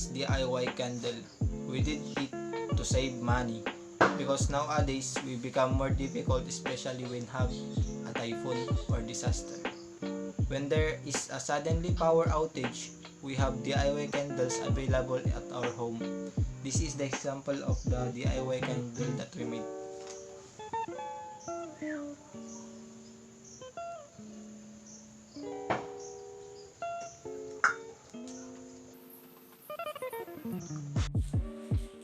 this DIY candle. We did it to save money because nowadays we become more difficult, especially when have a typhoon or disaster. When there is a suddenly power outage, we have DIY candles available at our home. This is the example of the DIY candle that we made.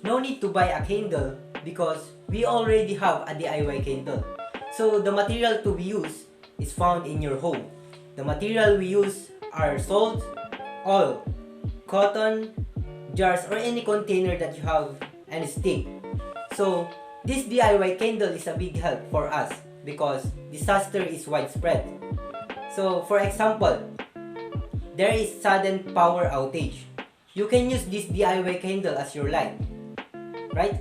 No need to buy a candle because we already have a DIY candle. So the material to be used is found in your home. The material we use are salt, oil, cotton, jars, or any container that you have, and stick. So this DIY candle is a big help for us because disaster is widespread. So for example, there is sudden power outage. You can use this DIY candle as your light, right?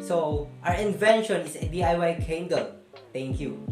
So our invention is a DIY candle. Thank you.